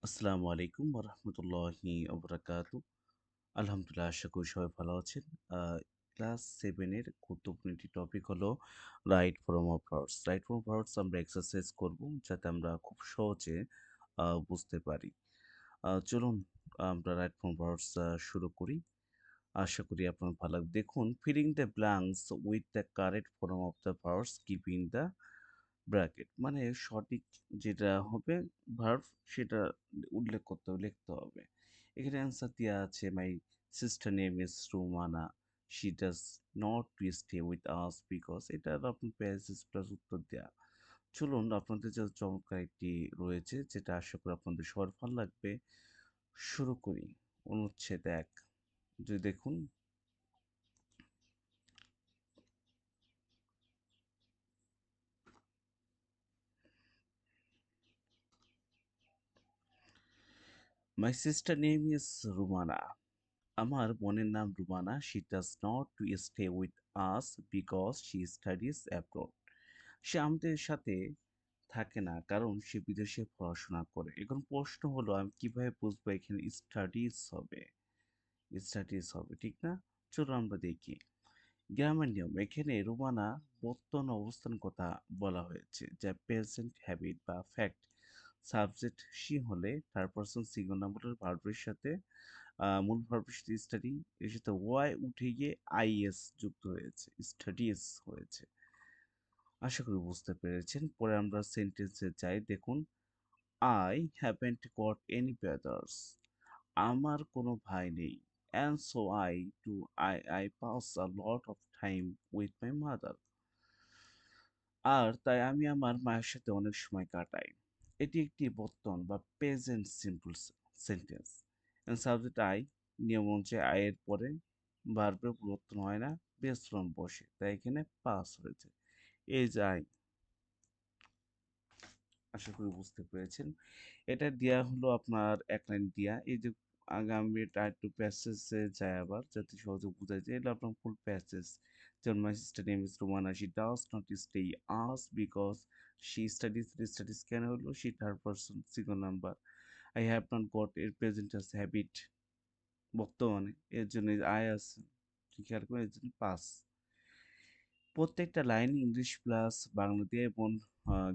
আসসালামু আলাইকুম ওরহমতুল্লাহি ওবরাকাতু। আলহামদুলিল্লাহ, আশা করি সবাই ভালো আছেন। আ ক্লাস 7 এর গুরুত্বপূর্ণ একটি টপিক হলো right form of verbs. Right form of verbs আমরা এক্সারসাইজ করব যাতে আমরা খুব সহজে বুঝতে পারি। চলুন আমরা রাইট ফর্ম ভার্বস শুরু করি। আশা করি আপনার ভালো লাগবে। দেখুন, filling the blanks with the correct form of the verbs keeping the bracket, মানে সঠিক যেটা হবে ভার্ব সেটা উল্লেখ করতে হবে, লিখতে হবে। এখানে অ্যান্সার দেওয়া আছে, মাই sister name is Rumana, she does not to stay with us because, এটা আপনার প্যাসেজ প্লাস উত্তর দেওয়া। চলুন আপনাদের যে চমৎকার একটি রয়েছে যেটা আশা করি আপনাদের সবার ভালো লাগবে, শুরু করি। অনুচ্ছেদ ১ যদি দেখুন, my sister name is Rumana, আমার বোনের নাম রুমানা। She does not to stay with us because she studies abroad, সে আমাদের সাথে থাকে না কারণ সে বিদেশে পড়াশোনা করে। এখন প্রশ্ন হলো, আমি কিভাবে বুঝবো এখানে স্টাডিজ হবে? স্টাডিজ হবে, ঠিক না? চলো আমরা দেখি। গ্রামের নিয়ম, এখানে রুমানা বর্তমান অবস্থান কথা বলা হয়েছে, যা প্রেজেন্ট হ্যাবিট বা ফ্যাক্ট। সাবজেক্ট সি হলে থার্ড পারসন সিঙ্গুলার নাম্বারের ভার্বের সাথে মূল ভার্বের সাথে স্টাডি এর সাথে ওয়াই উঠে গিয়ে আইএস যুক্ত হয়েছে, স্টাডিজ হয়েছে। আশা করি বুঝতে পেরেছেন। পরে আমরা সেন্টেন্সে যাই। দেখুন, I haven't got any brothers, আমার কোনো ভাই নেই। And so I pass a lot of time with my mother, আর তাই আমি আমার মায়ের সাথে অনেক সময় কাটাই। এটি একটি বর্তমান বা present simple sentence. Subject I, নিয়ম অনুযায়ী আই এর পরে ভার্বের পরিবর্তন হয় না, বেস ফর্ম বসে, তাই এখানে পাস হয়েছে। এই যে আই, আশা করি বুঝতে পেরেছেন। এটা দেয়া হলো আপনার এক লাইন দিয়া। এই যে আগামী একটু প্যাসেজে যায় আবার যাতে সহজে বোঝা যায়। এটা আপনার ফুল প্যাসেজ। যেমন মাই sister name is Romana, she does not stay us because she studies. Studies কেন হলো? She third person singular number. I have not goat এর প্রেজেন্ট আছে হ্যাবিট বর্তমানে, এর জন্য আই আছে, খেয়াল করে এর জন্য পাস। প্রত্যেকটা লাইন ইংলিশ প্লাস বাংলা দিয়ে এবং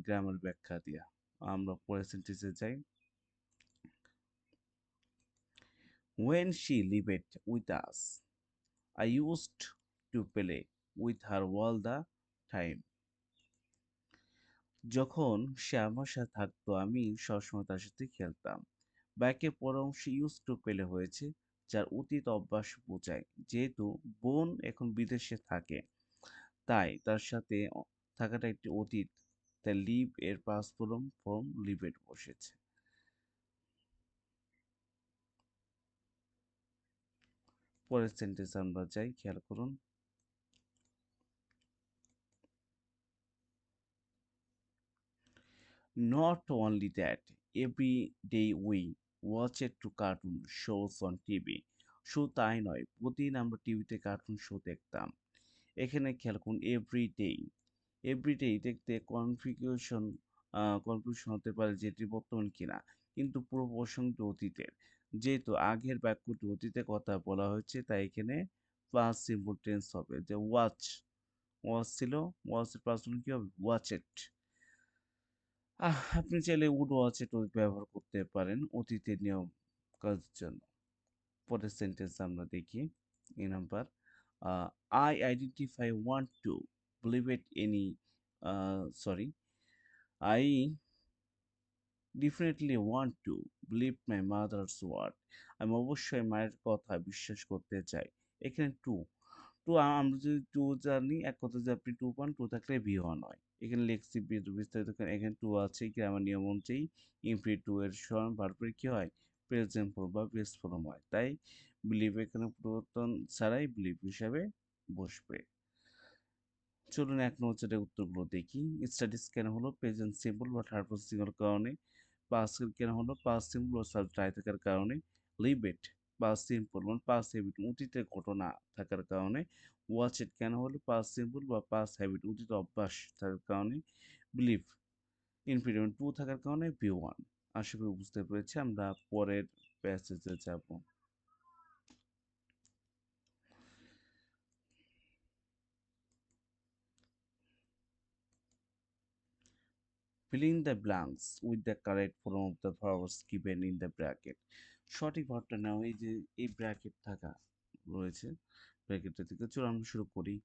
গ্রামার ব্যাখ্যা দিয়া। আমরা পরের সেন্টেন্সে যাই। When she lived with us, I used to play with her all the time. যখন সে আমার সাথে থাকতো আমি সবসময় তার সাথে খেলতাম। ব্যাকে পর অংশে ইউজ টু পেলে হয়েছে, যার অতীত অভ্যাস বোঝায়। যেহেতু বোন এখন বিদেশে থাকে তাই তার সাথে থাকাটা একটি অতীত, তাই লিভ এর পাস্ট ফর্ম ফ্রম লিভেড বসেছে। পরের সেন্টেন্স আমরা যাই, খেয়াল করুন। Not only that, every day we watched two cartoon shows on TV. শুধু তাই নয়, প্রতিদিন আমরা টিভিতে কার্টুন শো দেখতাম। এখানে খেয়াল করুন, এভরিডে। এভরিডে দেখতে কনফিউশন হতে পারে যে এটি বর্তমান কিনা, কিন্তু পুরো প্রসঙ্গটি অতীতের। যেহেতু আগের বাক্যটি অতীতে কথা বলা হয়েছে তাই এখানে পাস্ট সিম্পল টেন্স হবে। যে ওয়াচ, ওয়াচ ছিল, ওয়াচের পাস্ট কি হবে? Watch it. আপনি চাইলে উড ওয়াচ ইট ব্যবহার করতে পারেন অতীতের নিয়ম কাজের জন্য। পরের সেন্টেন্স আমরা দেখি। A number, I identify want to believe it any sorry I definitely want to believe my mother's word, আমি অবশ্যই মায়ের কথা বিশ্বাস করতে চাই। এখানে টু, আমরা যদি টু জানি, এক কথা যে আপনি টু পান, টু থাকলে ভি ওয়ান হয়। এখানে লিখছি বিস্তারিত, এখানে টু আছে গ্রামার নিয়ম অনুযায়ী ইনফিনিট টু এর সমান ভার্বের কি হয়? প্রেজেন্ট ফর্ম বা বেস ফর্ম হয়, তাই বিলিভ এখানে পরিবর্তন ছাড়াই বিলিভ হিসাবে বসবে। চলুন এক নজরে উত্তরগুলো দেখি। স্ট্যাটিস কেন হলো? প্রেজেন্ট সিম্পল বা থার্ড পারসন সিঙ্গুলার কারণে। পাস্ট কেন হলো? পাস্ট সিম্পল ও সাবজেক্ট আই থাকার কারণে। লিভ ইট পাস্ট সিম্পল মানে পাস্ট হ্যাবিট অতীতের ঘটনা থাকার কারণে। ওয়াচ ইট কেন হলো? পাস্ট সিম্পল বা পাস্ট হ্যাবিট অতীত অভ্যাস থাকার কারণে। বিলিভ ইনফিনিট টু থাকার কারণে ভি ওয়ান। আশা করি বুঝতে পেরেছি। আমরা পরের প্যাসেজে যাব। Fill in the blanks with the correct form of the verbs given in the bracket. সঠিক ভার্বটা নাও, এই যে এই ব্র্যাকেট থাকা রয়েছে, ব্র্যাকেটটা থেকে চলুন আমরা শুরু করি।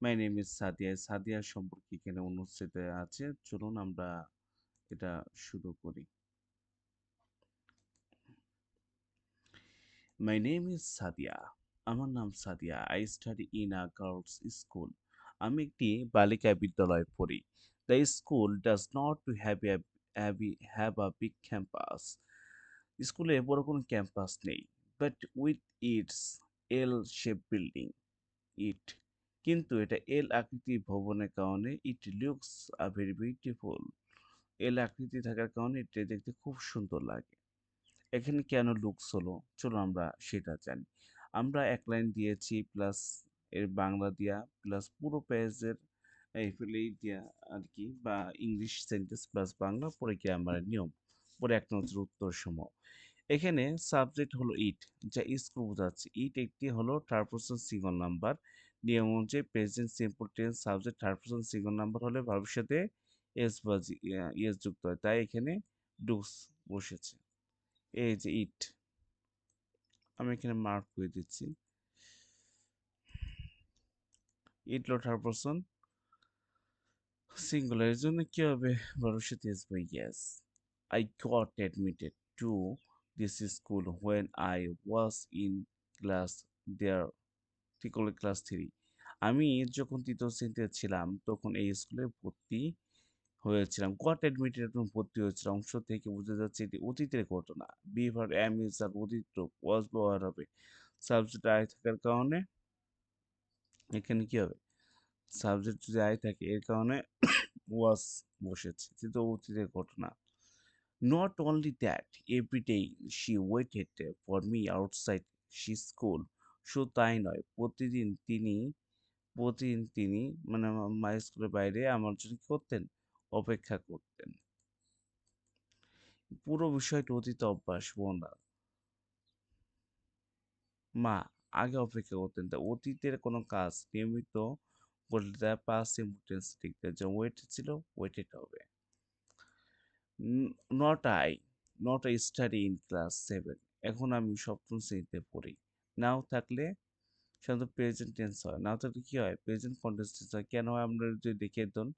My name is Sadia. Sadia সম্পর্কে এখানে অনুচ্ছেদ আছে, চলুন আমরা এটা শুরু করি। My name is Sadia. আমার নাম Sadia. I study in a girls school. আমি একটি বালিকা বিদ্যালয়ে পড়ি। The school does not have a big campus. স্কুলে বড় কোনো ক্যাম্পাস নেই। But with its L shape building it, কিন্তু এটা এল আকৃতির ভবনের কারণে it looks very beautiful. L আকৃতি থাকার কারণে এটা দেখতে খুব সুন্দর লাগে। এখানে কেন লুকস হলো, চলো আমরা সেটা জানি। আমরা এক লাইন দিয়েছি প্লাস এর বাংলা দিয়া প্লাস পুরো পেজের এই ফেলেই দিয়া আর কি, বা ইংলিশ সেন্টেন্স প্লাস বাংলা পরে গ্রামারের নিয়ম, পরে এক নম্বর উত্তর সমূহ। এখানে সাবজেক্ট হলো ইট, যা স্কুল বোঝাচ্ছে। ইট একটি হলো থার্ড পারসন সিঙ্গল নাম্বার। নিয়ম অনুযায়ী present simple tense subject third person single number হলে ভবিষ্যতে এস বা ইয়েস যুক্ত হয়, তাই এখানে ডুস বসেছে। এই যে ইট, আমি এখানে মার্ক করে দিচ্ছি। ইট হলো থার্ড পারসন সিঙ্গুলার, এর জন্য কি হবে, ভবিষ্যতে এস বা es. I got admitted to this school when I was in class there, ঠিক হলো ক্লাস 3। আমি যখন তৃতীয় শ্রেণীতে ছিলাম তখন এই স্কুলে ভর্তি হয়েছিলাম। গট অ্যাডমিটেড এবং ভর্তি হয়েছিলাম অংশ থেকে বোঝা যাচ্ছে এটি অতীতের ঘটনা। বি ভার এম ইজ আর অতীত রূপ, ওয়াজ ব্যবহার হবে। সাবজেক্ট আয় থাকার কারণে এখানে কি হবে, সাবজেক্ট যদি আয় থাকে এর কারণে ওয়াজ বসেছে, কিন্তু অতীতের ঘটনা। Not only that, every day she waited for me outside she school. শুধু তাই নয়, প্রতিদিন তিনি মানে আমার স্কুলের বাইরে আমার জন্য কি করতেন, অপেক্ষা করতেন। পুরো বিষয়টা অতীত অভ্যাস বোনা। মা আগে অপেক্ষা করতেন, তা অতীতের কোনো কাজ নিয়মিত করলে তা পাস ইম্পর্টেন্স লিখতে, যে ওয়েট ছিল ওয়েটেড হবে। Not I, not I study in class 7। এখন আমি সপ্তম শ্রেণীতে পড়ি। নাও থাকলে সাধারণত প্রেজেন্ট টেন্স হয়, নাও থাকলে কি হয়, প্রেজেন্ট কন্টিনিউয়াস টেন্স হয়। কেন হয়, আমরা যদি দেখে দিন,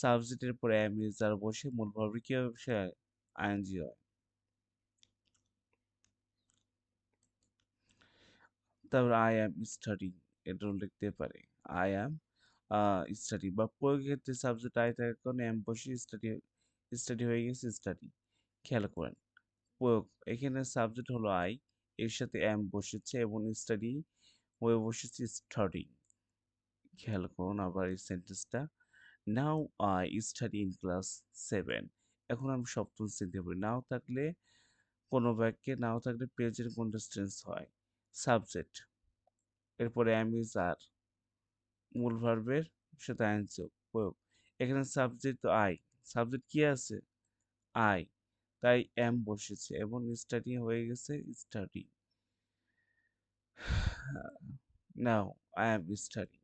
সাবজেক্টের পরে এম ইজ আর বসে মূল ভাবে কি হবে, সে আইএনজি হয়। তারপর আই অ্যাম স্টাডিং, এটাও লিখতে পারে। আই অ্যাম স্টাডি, বা প্রয়োগের ক্ষেত্রে সাবজেক্ট আই থাকার কারণে এম বসে স্টাডি, স্টাডি হয়ে গেছে স্টাডি। খেয়াল করেন প্রয়োগ, এখানে সাবজেক্ট হলো আই, এর সাথে এম বসেছে এবং স্টাডি হয়ে বসেছে স্টাডি। খেয়াল করুন আবার এই সেন্টেন্সটা। Now I study in class 7। এখন আমি সপ্তম শ্রেণীতে পড়ি। নাও থাকলে কোনো বাক্যে নাও থাকলে প্রেজেন্ট কন্টিনিউয়াস টেন্স হয়। সাবজেক্ট, এরপরে অ্যাম ইজ আর, মূল ভার্বের সাথে আইনযোগ প্রয়োগ। এখানে সাবজেক্ট আই, সাবজেক্ট কি আছে, আই, তাই এম বসেছে এবং স্টাডি হয়ে গেছে study. Now I am study.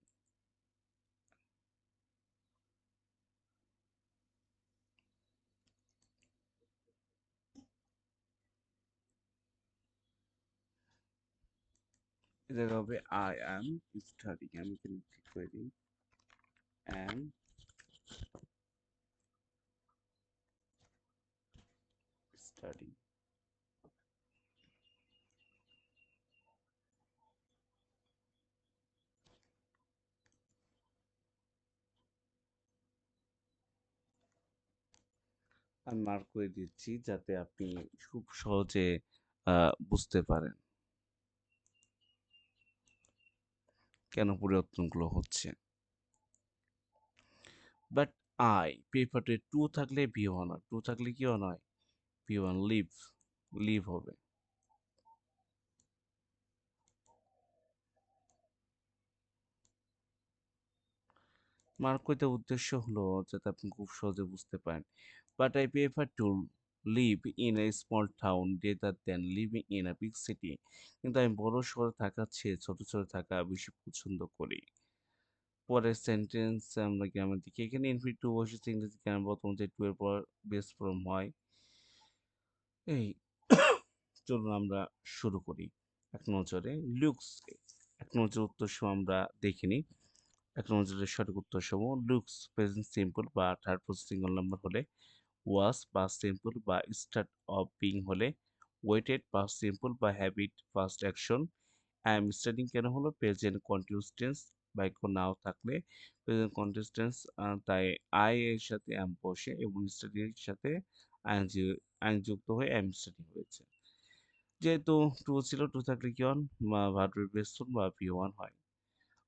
এটা হবে আই অ্যাম স্টাডি, আমি এখানে ঠিক করে দিই অ্যাম স্টাডি। আমি মার্ক করে দিচ্ছি যাতে আপনি খুব সহজে বুঝতে পারেন কেন পরিবর্তনগুলো হচ্ছে। বাট আই পেপারে টু থাকলে ভি ওয়ান হয়, টু থাকলে কি ওয়ান হয়, ভি ওয়ান। লিভ, লিভ হবে। মার্ক করতে উদ্দেশ্য হলো যাতে আপনি খুব সহজে বুঝতে পারেন। But I prefer to live in a small town rather than living in a big city. কিন্তু আমি বড় শহরে থাকার চেয়ে ছোট শহরে থাকা বেশি পছন্দ করি। পরের সেন্টেন্স আমরা গ্রামের দিকে এখানে ইনফিনিটিভ বসেছে ইংরেজি গ্রামার প্রথম যে টু এর পর বেস ফর্ম হয়। এই চলুন আমরা শুরু করি। এক নজরে লুকস এক নজরে উত্তর সহ আমরা দেখে নিই। এক নজরে সঠিক উত্তর সহ লুকস প্রেজেন্ট সিম্পল বা থার্ড পারসন সিঙ্গল নাম্বার হলে, ওয়াজ পাস্ট সিম্পল বা স্টার্ট অফ বিং হলে, ওয়েটেড পাস্ট সিম্পল বা habit past action, I am studying কেন হলো প্রেজেন্ট কন্টিনিউয়াস টেন্স বাক্য নাও থাকলে প্রেজেন্ট কন্টিনিউয়াস টেন্স তাই আই এর সাথে অ্যাম বসে এবং স্টাডি এর সাথে আইএনজি যুক্ত হয়ে অ্যাম স্টাডি হয়েছে। যেহেতু টু ছিল টু থাকলে কি অন ভার্বের বেস ফর্ম বা ভি ওয়ান হয়।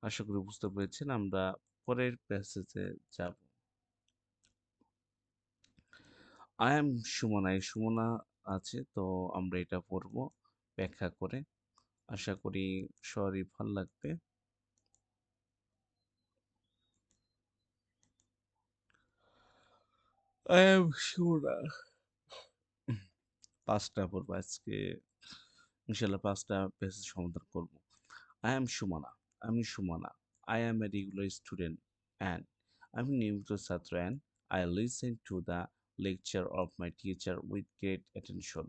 আশা করি বুঝতে পেরেছেন। আমরা পরের প্যাসেজে যাব। আই এম সুমনা এই সুমনা আছে তো আমরা এটা পড়বো ব্যাখ্যা করে। আশা করি সবারই ভাল লাগবে। আই এম সুমনা ৫টা পড়বো আজকে। ইনশাআল্লাহ ৫টা প্যাসেজ সমাধান করব। I am Sumana. আমি Sumana. I am a regular student and আমি নিয়মিত ছাত্র and I listen to the lecture of my teacher with great attention.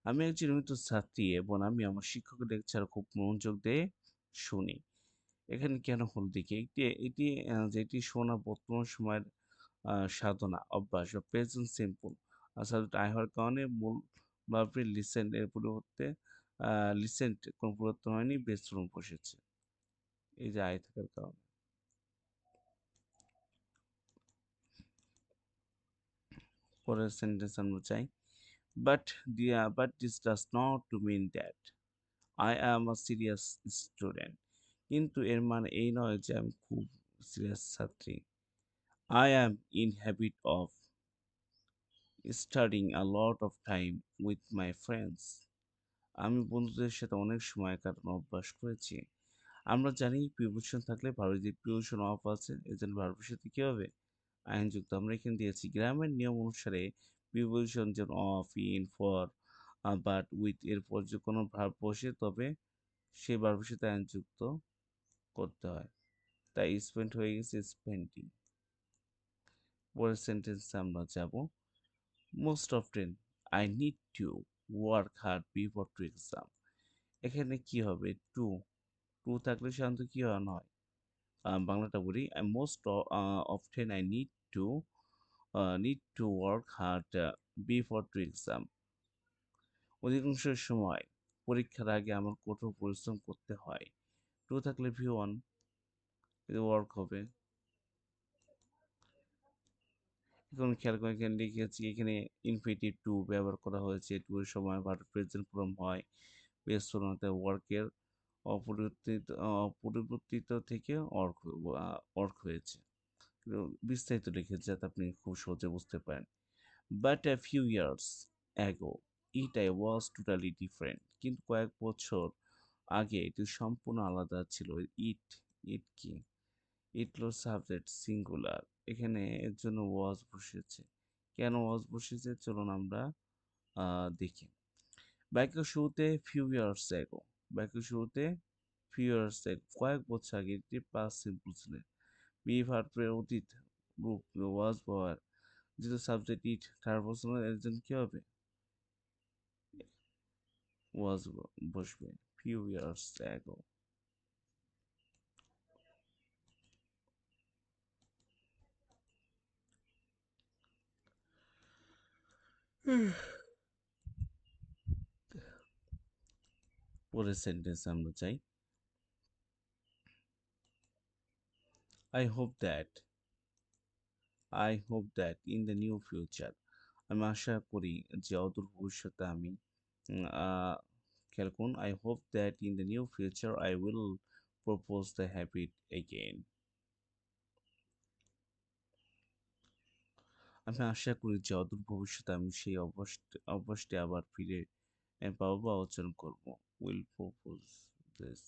আমি একজন নিয়মিত ছাত্রী এবং আমি আমার শিক্ষকের লেকচার খুব মনোযোগ দিয়ে শুনি। এখানে কেন হল দেখি এটি যেটি শোনা বর্তমান সময়ের সাধনা, অভ্যাস বা প্রেজেন্ট সিম্পল। সাবজেক্ট আই হওয়ার কারণে মূল ভার্বের লিসেন এর পরিবর্তে লিসেন্ট কোনো পরিবর্তন হয়নি, বেস ফর্ম বসেছে। এই যে আই থাকার কারণে। পরের সেন্টেন্স আমরা চাই। But this does not to mean that I am a serious student. কিন্তু এর মানে এই নয় যে আমি খুব সিরিয়াস ছাত্রী। I am in habit of studying a lot of time with my friends. আমি বন্ধুদের সাথে অনেক সময় কাটানো অভ্যাস করেছি। আমরা জানি প্রিপোজিশন থাকলে ভার্বের যে প্রিপোজিশন অফ আছে এজন্য ভার্বের সাথে কি হবে আইন যুক্ত আমরা এখানে দিয়েছি গ্রামের নিয়ম অনুসারে প্রিপোজিশন যেমন of in for but with এরপর যে কোনো ভার্ব বসে তবে সেই ভার্বের সাথে আইন যুক্ত করতে হয়। তাই স্পেন্ড হয়ে গেছে স্পেন্ডিং। পরের সেন্টেন্সে আমরা যাব। Most often I need to work hard before to exam. এখানে কি হবে টু টু থাকলে সাধারণত কি হয় বাংলাটা বলি most often I need to work hard before to exam. অধিকাংশ সময় পরীক্ষার আগে আমার কঠোর পরিশ্রম করতে হয়। টু থাকলে ভি ওয়ান ওয়ার্ক হবে। এখন খেয়াল করে এখানে লিখেছি এখানে ইনফিনিটিভ টু ব্যবহার করা হয়েছে টু এর সময় ভার্ব প্রেজেন্ট ফর্ম হয় বেস ফর্মতে ওয়ার্কের অপরিবর্তিত থেকে অর্ক হয়েছে। বিস্তারিত লিখেছে যাতে আপনি খুব সহজে বুঝতে পারেন। But a few years ago it I was totally different. কিন্তু কয়েক বছর আগে এটি সম্পূর্ণ আলাদা ছিল। ইট ইট কি ইট হলো সাবজেক্ট সিঙ্গুলার এখানে এর জন্য ওয়াজ বসেছে। কেন ওয়াজ বসেছে চলুন আমরা দেখি। বাক্যের শুরুতে ফিউ ইয়ার্স অ্যাগো বাক্যের শুরুতে ফিউ ইয়ার্স অ্যাগো কয়েক বছর আগে এটি পাস্ট সিম্পল ছিল। বি ভার্বের অতীত রূপ ওয়াজ ব্যবহার যেহেতু সাবজেক্ট ইট থার্ড পারসন এর জন্য কি হবে ওয়াজ বসবে ফিউ ইয়ার্স অ্যাগো। পরের সেন্টেন্স আমরা চাই। I hope that I hope that in the new future আমি আশা করি যে অদূর ভবিষ্যতে আমি খেয়াল করুন I hope that in the new future I will propose the habit again. আমি আশা করি যে অদূর ভবিষ্যতে আমি সেই অভ্যাসটি আবার ফিরে পাবো বা অর্জন করবো। Will propose this.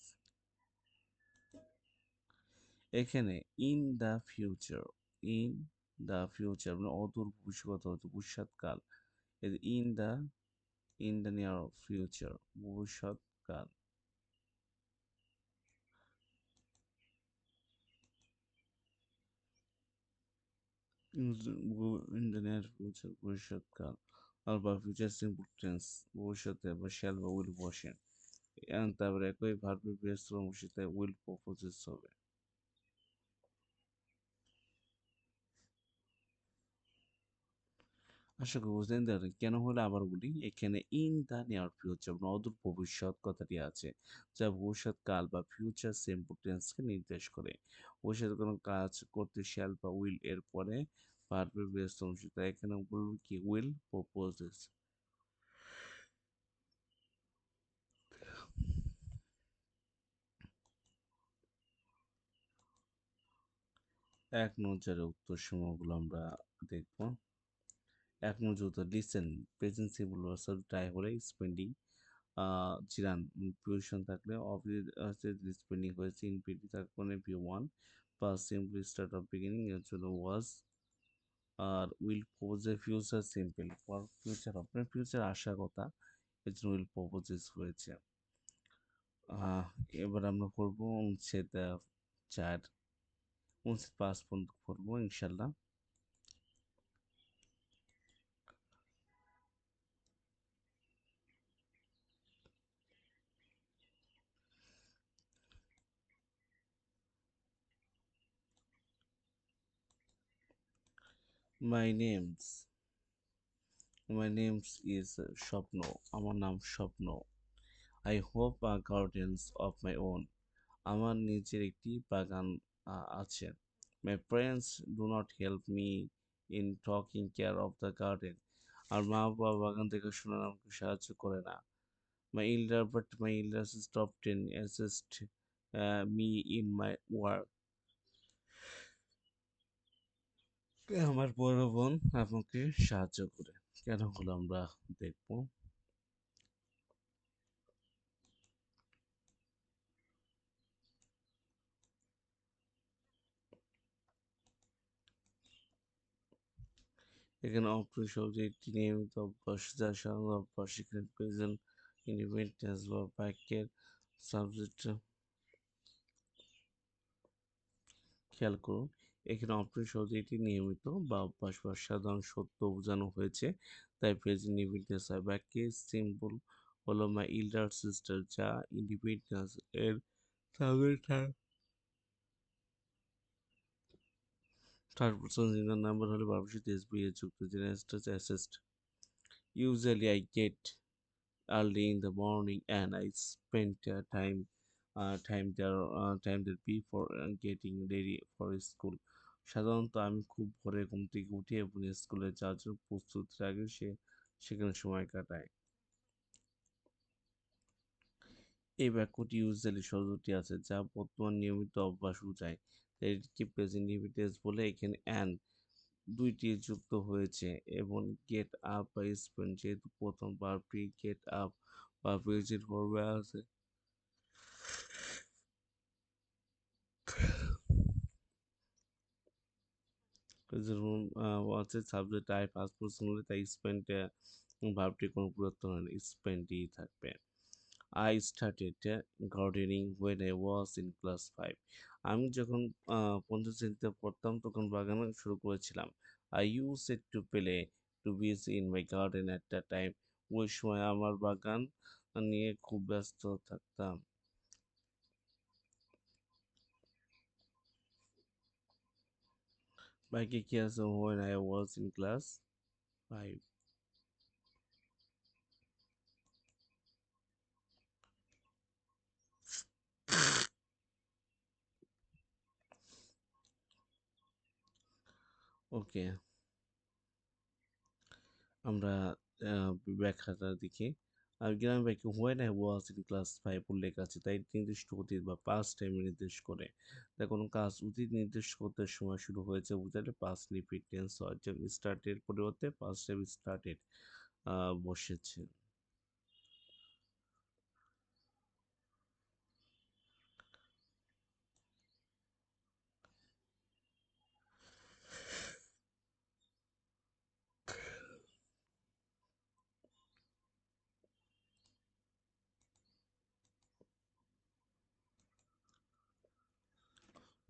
এখানে in the future in the future মানে অদূর ভবিষ্যৎ হয়তো ভবিষ্যৎকাল in the near future, ভবিষ্যৎকাল। in the near future, ভবিষ্যৎকাল। আর বা ফিউচার সিম্পল টেন্স, ভবিষ্যতে বা শ্যাল বা উইল বসে। তারপরে একই ভার্বের বেস ফর্ম বসে উইল প্রপোজেস হবে। আশা করি বুঝলেন। দেখেন কেন হলে আবার বলি, এখানে ইন দ্য নিয়ার ফিউচার অদূর ভবিষ্যৎ কথাটি আছে, যা ভবিষ্যৎকাল বা ফিউচার সিম্পল টেন্সকে নির্দেশ করে। ভবিষ্যতে কোনো কাজ করতে শ্যাল বা উইল এর পরে ভার্বের বেস অংশ, তাই এখানে বলবো কি উইল প্রপোজেস। এক নজরে উত্তর সমূহগুলো আমরা দেখবো। এক নজর উত্তর listen, present simple verb try হলে স্পেন্ডিং, চিরান প্রিপোজিশন থাকলে অফিস হচ্ছে স্পেন্ডিং হয়েছে, ইনফিনিটিভ থাকলে b one plus simple start of beginning এর জন্য ওয়াজ। আর উইল প্রপোজে ফিউচার সিম্পল ফর ফিউচার, আপনার ফিউচার আসার কথা, এর জন্য উইল প্রপোজেস হয়েছে। এবার আমরা করবো অনুচ্ছেদ 4, অনুচ্ছেদ 5 পর্যন্ত করবো ইনশাল্লাহ। My names my names is Swapna, আমার নাম স্বপ্ন। I hope gardens of my own, আমার নিজের একটি বাগান আছে। My parents do not help me in taking care of the garden, আর মা বাবা বাগান দেখাশোনার আমাকে সাহায্য করে না। My elder stop ten assist me in my work, আমার বড় বোন আমাকে সাহায্য করে। কেন হলো আমরা দেখবো। এখানে অপ্রিয় শব্দের একটি নিয়মিত অভ্যাস, যা সাধারণ অভ্যাস। এখানে প্রেজেন্ট ইন্ডিপেন্ডেন্স বা বাক্যের সাবজেক্ট খেয়াল করুন। এখানে অপ্রিয় শব্দে এটি নিয়মিত বা অভ্যাস বা সাধারণ সত্য বোঝানো হয়েছে, তাই প্রেজেন্ট ইন্ডিপেন্ডেন্স হয়। বাক্যের সিম্বল হলো মাই ইল্ডার সিস্টার, যা ইন্ডিপেন্ডেন্স এর subject. Third person singular number হলে ভার্বের সাথে এসবি এর যুক্ত, যেটা assist. Usually I get early in the morning and I spent time there before getting ready for school. সাধারণত আমি খুব ভোরে ঘুম থেকে উঠি এবং স্কুলে যাওয়ার জন্য প্রস্তুতির আগে সেখানে সময় কাটাই। এই বাক্যটি ইউজুয়ালি শব্দটি আছে, যা বর্তমান নিয়মিত অভ্যাস বোঝায়, তাই এটিকে প্রেজেন্ট ইনডিফিনিট বলে। এখানে অ্যান্ড দুইটি যুক্ত হয়েছে এবং গেট আপ বা স্পেন্ড, যেহেতু প্রথম ভার্বটি গেট আপ বা প্রেজেন্ট ফর্মে আছে। যেমন আছে সাবজেক্ট আই ফার্স্ট পারসন হলে তাই স্পেন্ড ভার্বটি কোনো পরিবর্তন হয় না, স্পেন্ডই থাকবে। I started gardening when I was in class 5, আমি যখন পঞ্চম শ্রেণীতে পড়তাম তখন বাগান শুরু করেছিলাম। I use it to play to bees in my garden at the time, ওই সময় আমার বাগান নিয়ে খুব ব্যস্ত থাকতাম। বাইকে কি আছে when I was in class 5। ওকে, আমরা ব্যাখ্যাটা দেখি। আর গ্রামের বাক্যে when I was in class 5 উল্লেখ আছে, তাই নির্দিষ্ট অতীত বা পাস্ট টাইমে নির্দেশ করে। তাই কোনো কাজ অতীত নির্দেশ করতে সময় শুরু হয়েছে বুঝালে পাস্ট রিপিট টেন্স হয়, যেমন স্টার্টের পরিবর্তে পাস্ট টাইম স্টার্টেড বসেছে।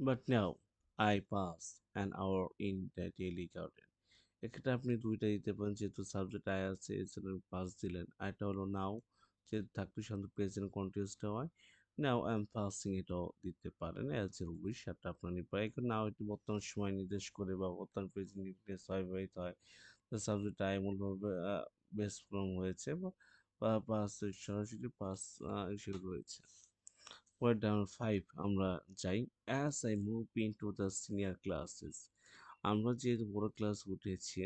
But now I pass an hour in the daily garden. এক্ষেত্রে আপনি ২ টা দিতে পারেন যেহেতু সাবজেক্ট আয় আছে এজন্য পাস দিলেন। আরেকটা হলো নাও যেহেতু থাকলে সাধারণত প্রেজেন্ট কন্টিনিউয়াসটা হয়। নাও আই এম পাসিং এটাও দিতে পারেন অ্যাজ ইউর উইশ সেটা আপনার নির্ভর। এখন নাও এটি বর্তমান সময় নির্দেশ করে বা বর্তমান প্রেজেন্ট নির্দেশ হয় ব্যবহৃত হয়। তো সাবজেক্ট আয় মূলভাবে বেস ফর্ম হয়েছে বা পাস সরাসরি পাস হিসেবে রয়েছে। পয়েন্ট নাম্বার 5 আমরা যাই। As I move into the senior classes আমরা যেহেতু বড় ক্লাস উঠেছি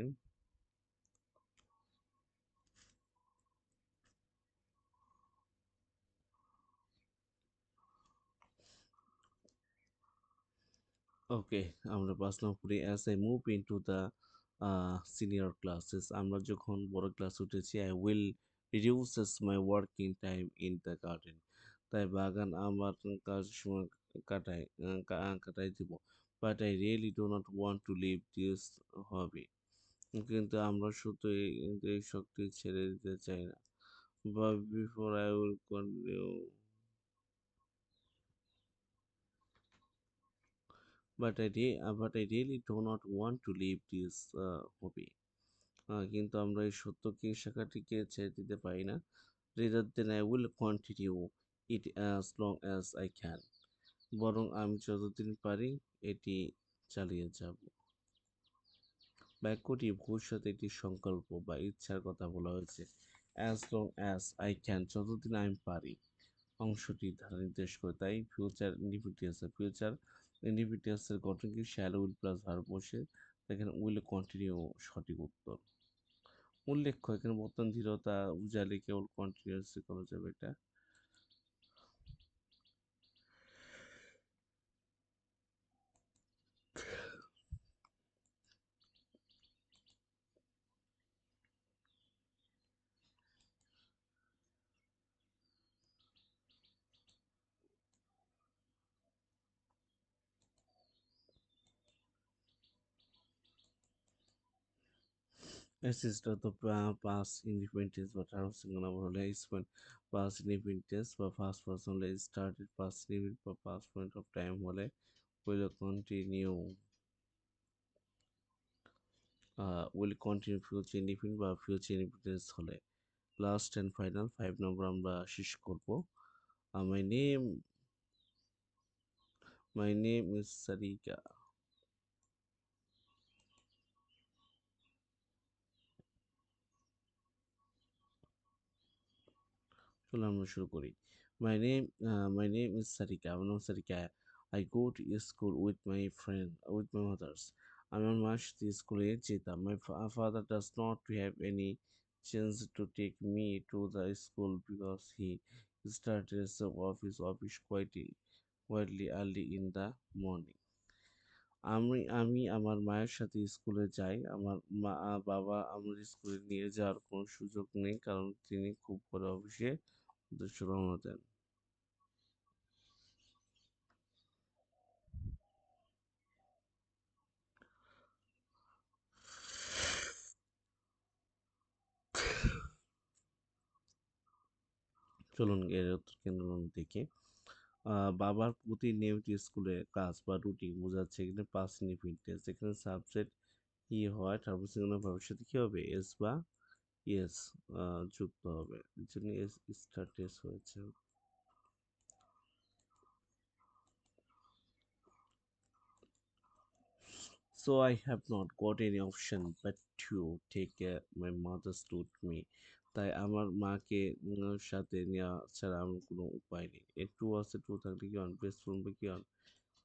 ওকে আমরা ৫ নম্বর পড়ি as I move into the senior classes আমরা যখন বড় ক্লাস উঠেছি I will reduces my working time in the garden তাই বাগান আমার কাজ সময় কাটাই দিব but I really do not want to leave this hobby কিন্তু আমরা শুধু এই শক্তি ছেড়ে দিতে চাই না but before I will continue but I really do not want to leave this hobby কিন্তু আমরা এই সত্যকে শাখাটিকে ছেড়ে দিতে পারি না rather than I will continue it as long as I can বরং আমি যতদিন পারি এটি চালিয়ে যাব বাক্যটি ভবিষ্যতে একটি সংকল্প বা ইচ্ছার কথা বলা হয়েছে as long as I can যতদিন আমি পারি অংশটি ধারা নির্দেশ করে তাই ফিউচার ইন্ডিভিজুয়ালসের গঠন কি শ্যালো উইল প্লাস ভার্ব বসে এখানে উইল কন্টিনিউ সঠিক উত্তর উল্লেখ্য এখানে বর্তমান দৃঢ়তা বুঝালে কেবল কন্টিনিউয়াসলি করা যাবে এটা সিস্টার তো পাস ইন্ডিপেন্ডেন্স বা টার্ম সিঙ্গল নাম্বার হলে স্পেন্ড পাস ইন্ডিপেন্ডেন্স বা ফার্স্ট পার্সন হলে স্টার্টেড পাস ইন্ডিপেন্ডেন্ট বা পাস পয়েন্ট অফ টাইম হলে will continue will continue future independent বা ফিউচার ইন্ডিপেন্ডেন্স হলে লাস্ট অ্যান্ড ফাইনাল 5 নম্বর আমরা শেষ করব মাই নেম ইজ সারিকা চলো আমরা শুরু করি মাই নেম ইজ সারিকা আমার নাম Sarika I go to school with my friend with my mothers আমি আমার মার সাথে স্কুলে যেতাম my father does not have any change to take me to the school because he started office quietly early in the morning আমি আমার মায়ের সাথে স্কুলে যাই আমার বাবা আমার স্কুলে নিয়ে যাওয়ার কোনো সুযোগ নেই কারণ তিনি খুব বড় অফিসে উদ্দেশ্যে রওনা দেন চলুন এর উত্তর কেন্দ্র দেখি বাবার প্রতিনিয়ত স্কুলে কাজ বা রুটিন বোঝাচ্ছে এখানে পাস ইনডিফিনিটেন্স এখানে সাবজেক্ট ই হয় তারপর সেখানে ভবিষ্যতে কি হবে এস বা ইয়েস যুক্ত হবে এর জন্য এস স্টার্টেস হয়েছে So I have not got any option but to take my mother's with me. তাই আমার মাকে সাথে নেওয়া ছাড়া আমার কোনো উপায় নেই এর টু আছে টু থাকলে কি অন বেস্ট ফ্রেন্ড কি অন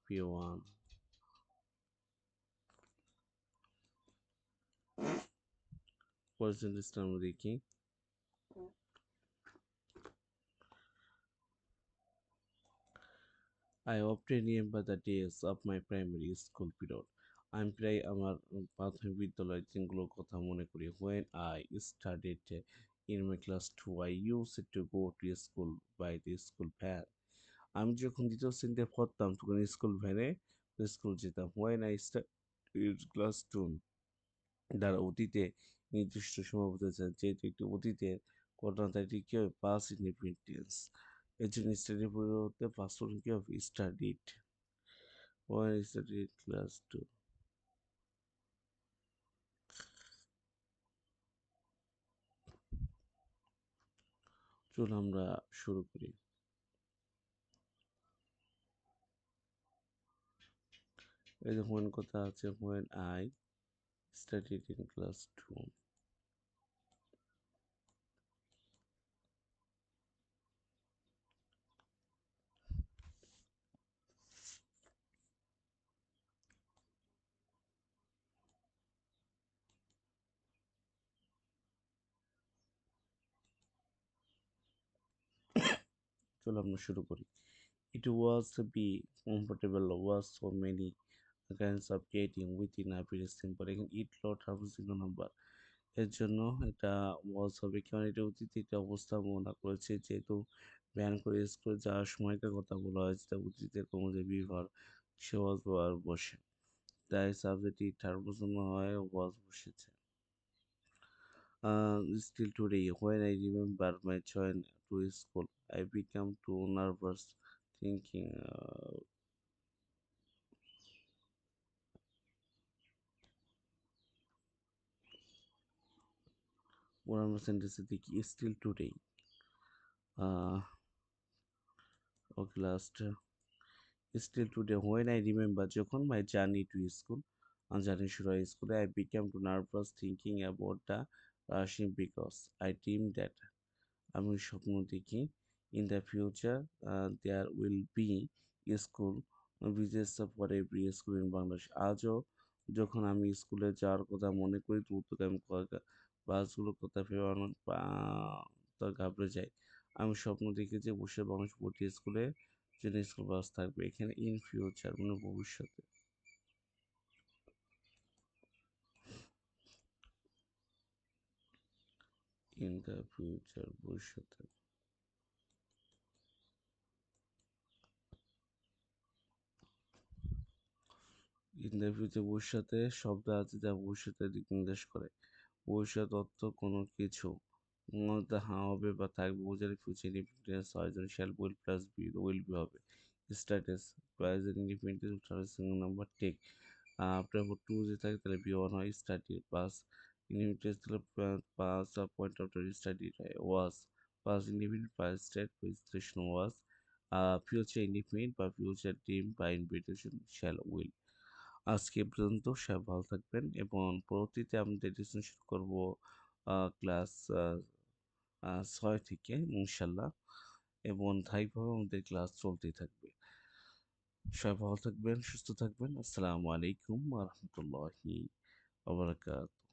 পি ওয়ান পার্সেন্টেজটা আমরা দেখি I often remember the days of my primary school period. আমি প্রায় আমার প্রাথমিক বিদ্যালয়ের দিনগুলোর কথা মনে করি when I studied in my class 2 I used to go to school by the school van আমি যখন দ্বিতীয় শ্রেণীতে পড়তাম তখন স্কুল ভ্যানে স্কুল যেতাম when I studied class 2 দ্বারা অতীতে নির্দিষ্ট সীমাবদ্ধ যেহেতু একটি অতীতের ঘটনা তাই এটি কি হবে পাস ইনডিপেন্ডেন্স এর জন্য স্টাডির পরিবর্তে পাস কি হবে studied when I studied class 2. চলুন আমরা শুরু করি। এই যে when কথা আছে when I studied in class 2. চলো আমরা শুরু করি। It was be comfortable was so many kinds of getting within a very simple এখানে it lot have single number এর জন্য এটা was হবে কারণ এটা অতীতে একটা অবস্থা বর্ণনা করেছে যেহেতু ব্যান করে স্কুলে যাওয়ার সময়কার কথা বলা হয়েছে তা অতীতের কোনো যে ব্যবহার সে was ব্যবহার বসে তাই সাবজেক্টটি থার্ড পারসন হয় was বসেছে। Still today, when I remember my journey to school, I become too nervous thinking. One of the sentences is still today. Uh, okay, last. Still today, when I remember যখন my journey to school, journey শুরু হয় স্কুলে, I became too nervous thinking about the rushing because I deemed that আমি স্বপ্ন দেখি in the future there will be school visits for every school in Bangladesh. আজও যখন আমি স্কুলে যাওয়ার কথা মনে করি তবু আমি বাসগুলোর কথা ভেবে অনেক তা ঘাবড়ে যাই। আমি স্বপ্ন দেখি যে বসে বাংলাদেশ ভর্তি স্কুলে জন্য স্কুল বাস থাকবে এখানে ইন ফিউচার মানে ভবিষ্যতে। ইন দ্য ফিউচার ভবিষ্যতে। ইন দ্য ফিউচার ভবিষ্যতে শব্দ আছে যা ভবিষ্যতের দিক নির্দেশ করে। ভবিষ্যৎ অর্থ কোনো কিছু মধ্যে হ্যাঁ হবে বা থাকবে বোঝালে ফিউচার ইন্ডিপেন্ডেন্স হয় যেন shall will plus b will be হবে। Status present independence single number take আপনার টু যদি থাকে তাহলে বি ওয়ান হয় স্টাডি পাস ইন্ডিপেন্ডেন্স তাহলে pass point of study was pass independent pass state presentation was future independent বা future team বা invitation shall will. আজকে এ পর্যন্ত সবাই ভালো থাকবেন এবং পরবর্তীতে আমরা ডিসকাশন শুরু করবো ক্লাস 6 থেকে ইনশাল্লাহ এবং ধারাবাহিকভাবে আমাদের ক্লাস চলতেই থাকবে। সবাই ভালো থাকবেন, সুস্থ থাকবেন। আসসালামু আলাইকুম ওয়া রাহমাতুল্লাহি ওয়া বারাকাতুহু।